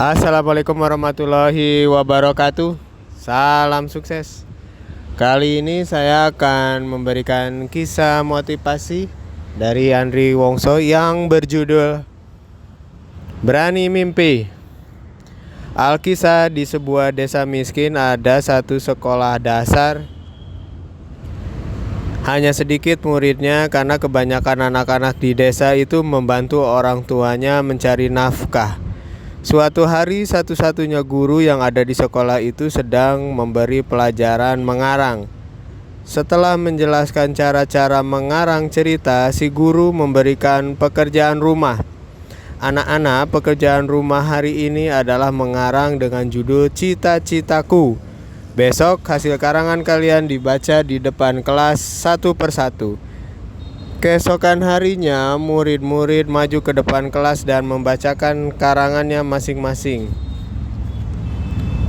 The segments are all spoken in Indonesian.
Assalamualaikum warahmatullahi wabarakatuh. Salam sukses. Kali ini saya akan memberikan kisah motivasi dari Andri Wongso yang berjudul Berani Mimpi. Alkisah, di sebuah desa miskin ada satu sekolah dasar. Hanya sedikit muridnya karena kebanyakan anak-anak di desa itu membantu orang tuanya mencari nafkah. Suatu hari, satu-satunya guru yang ada di sekolah itu sedang memberi pelajaran mengarang. Setelah menjelaskan cara-cara mengarang cerita, si guru memberikan pekerjaan rumah. Anak-anak, pekerjaan rumah hari ini adalah mengarang dengan judul Cita-Citaku. Besok hasil karangan kalian dibaca di depan kelas satu persatu. Keesokan harinya, murid-murid maju ke depan kelas dan membacakan karangannya masing-masing.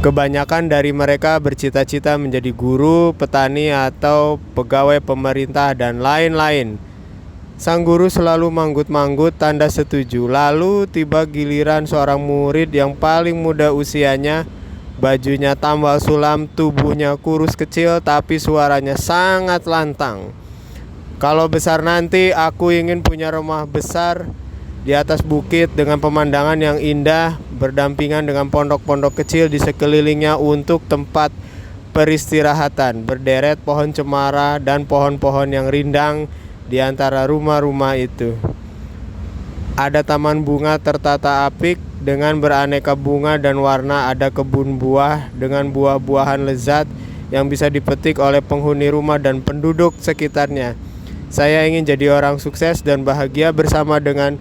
Kebanyakan dari mereka bercita-cita menjadi guru, petani, atau pegawai pemerintah, dan lain-lain. Sang guru selalu manggut-manggut tanda setuju. Lalu tiba giliran seorang murid yang paling muda usianya. Bajunya tambal sulam, tubuhnya kurus kecil, tapi suaranya sangat lantang. Kalau besar nanti aku ingin punya rumah besar di atas bukit dengan pemandangan yang indah, berdampingan dengan pondok-pondok kecil di sekelilingnya untuk tempat peristirahatan. Berderet pohon cemara dan pohon-pohon yang rindang di antara rumah-rumah itu. Ada taman bunga tertata apik dengan beraneka bunga dan warna. Ada kebun buah dengan buah-buahan lezat yang bisa dipetik oleh penghuni rumah dan penduduk sekitarnya. Saya ingin jadi orang sukses dan bahagia bersama dengan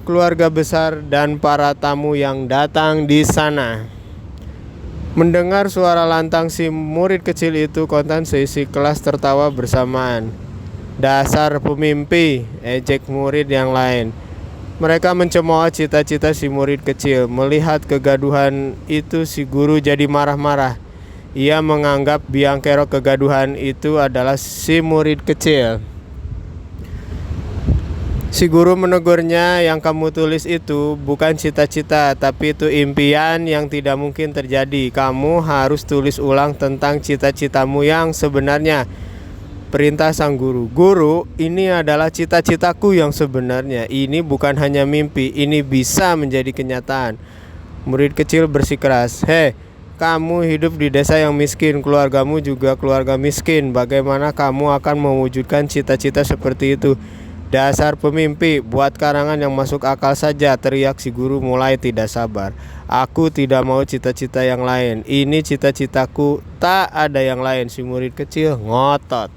keluarga besar dan para tamu yang datang di sana. Mendengar suara lantang si murid kecil itu, kontan seisi kelas tertawa bersamaan. Dasar pemimpi, ejek murid yang lain. Mereka mencemooh cita-cita si murid kecil. Melihat kegaduhan itu, si guru jadi marah-marah. Ia menganggap biang kerok kegaduhan itu adalah si murid kecil. Si guru menegurnya, yang kamu tulis itu bukan cita-cita, tapi itu impian yang tidak mungkin terjadi. Kamu harus tulis ulang tentang cita-citamu yang sebenarnya. Perintah sang guru. Guru, ini adalah cita-citaku yang sebenarnya. Ini bukan hanya mimpi, ini bisa menjadi kenyataan. Murid kecil bersikeras. Hei, kamu hidup di desa yang miskin, keluargamu juga keluarga miskin. Bagaimana kamu akan mewujudkan cita-cita seperti itu? Dasar pemimpi, buat karangan yang masuk akal saja, teriak si guru mulai tidak sabar. Aku tidak mau cita-cita yang lain. Ini cita-citaku, tak ada yang lain. Si murid kecil ngotot.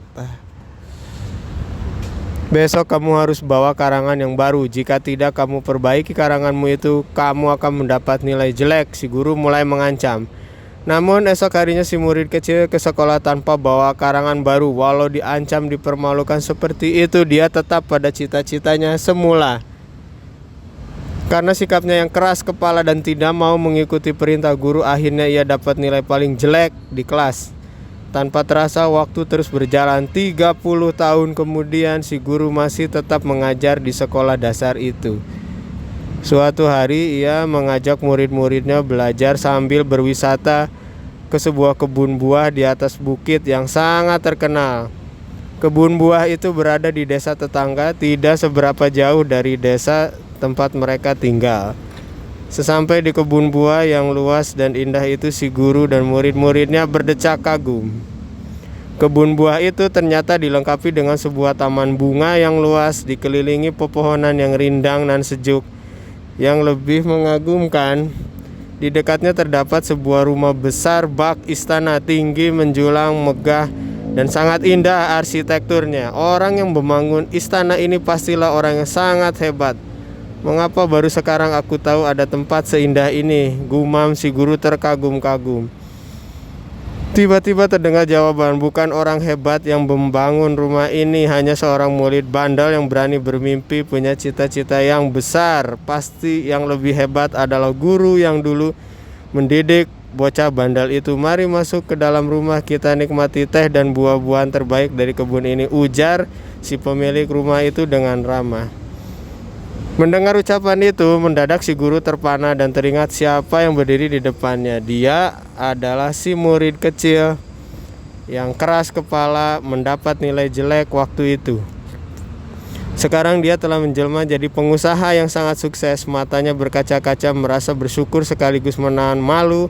Besok kamu harus bawa karangan yang baru. Jika tidak kamu perbaiki karanganmu itu, kamu akan mendapat nilai jelek. Si guru mulai mengancam. Namun esok harinya si murid kecil ke sekolah tanpa bawa karangan baru. Walau diancam dipermalukan seperti itu, dia tetap pada cita-citanya semula. Karena sikapnya yang keras kepala dan tidak mau mengikuti perintah guru, akhirnya ia dapat nilai paling jelek di kelas. Tanpa terasa waktu terus berjalan. 30 tahun kemudian si guru masih tetap mengajar di sekolah dasar itu. Suatu hari ia mengajak murid-muridnya belajar sambil berwisata ke sebuah kebun buah di atas bukit yang sangat terkenal. Kebun buah itu berada di desa tetangga, tidak seberapa jauh dari desa tempat mereka tinggal. Sesampai di kebun buah yang luas dan indah itu, si guru dan murid-muridnya berdecak kagum. Kebun buah itu ternyata dilengkapi dengan sebuah taman bunga yang luas, dikelilingi pepohonan yang rindang dan sejuk. Yang lebih mengagumkan, di dekatnya terdapat sebuah rumah besar bak istana tinggi menjulang megah dan sangat indah arsitekturnya. Orang yang membangun istana ini pastilah orang yang sangat hebat. Mengapa baru sekarang aku tahu ada tempat seindah ini? Gumam si guru terkagum-kagum. Tiba-tiba terdengar jawaban, bukan orang hebat yang membangun rumah ini, hanya seorang murid bandel yang berani bermimpi, punya cita-cita yang besar. Pasti yang lebih hebat adalah guru yang dulu mendidik bocah bandel itu. Mari masuk ke dalam rumah, kita nikmati teh dan buah-buahan terbaik dari kebun ini, ujar si pemilik rumah itu dengan ramah. Mendengar ucapan itu, mendadak si guru terpana dan teringat siapa yang berdiri di depannya. Dia adalah si murid kecil yang keras kepala, mendapat nilai jelek waktu itu. Sekarang dia telah menjelma jadi pengusaha yang sangat sukses. Matanya berkaca-kaca, merasa bersyukur sekaligus menahan malu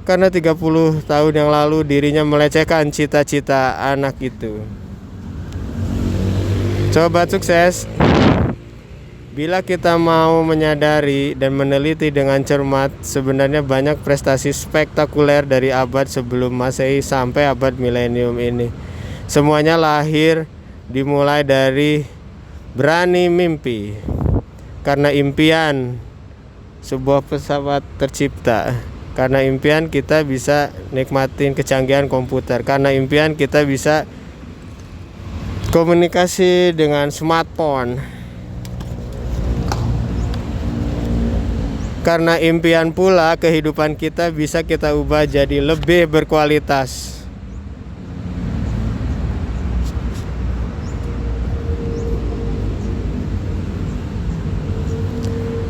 karena 30 tahun yang lalu dirinya melecehkan cita-cita anak itu. Sobat sukses, bila kita mau menyadari dan meneliti dengan cermat, sebenarnya banyak prestasi spektakuler dari abad sebelum Masehi sampai abad milenium ini. Semuanya lahir dimulai dari berani mimpi. Karena impian sebuah pesawat tercipta. Karena impian kita bisa nikmatin kecanggihan komputer. Karena impian kita bisa komunikasi dengan smartphone. Karena impian pula kehidupan kita bisa kita ubah jadi lebih berkualitas.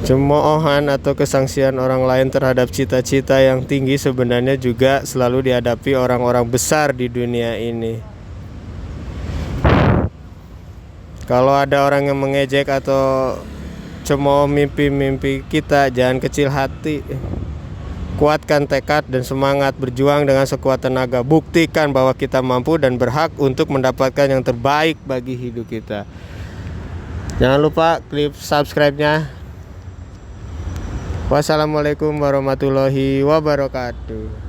Cemoohan atau kesangsian orang lain terhadap cita-cita yang tinggi sebenarnya juga selalu dihadapi orang-orang besar di dunia ini. Kalau ada orang yang mengejek atau cemooh mimpi-mimpi kita, jangan kecil hati. Kuatkan tekad dan semangat, berjuang dengan sekuat tenaga. Buktikan bahwa kita mampu dan berhak untuk mendapatkan yang terbaik bagi hidup kita. Jangan lupa klik subscribe-nya. Wassalamualaikum warahmatullahi wabarakatuh.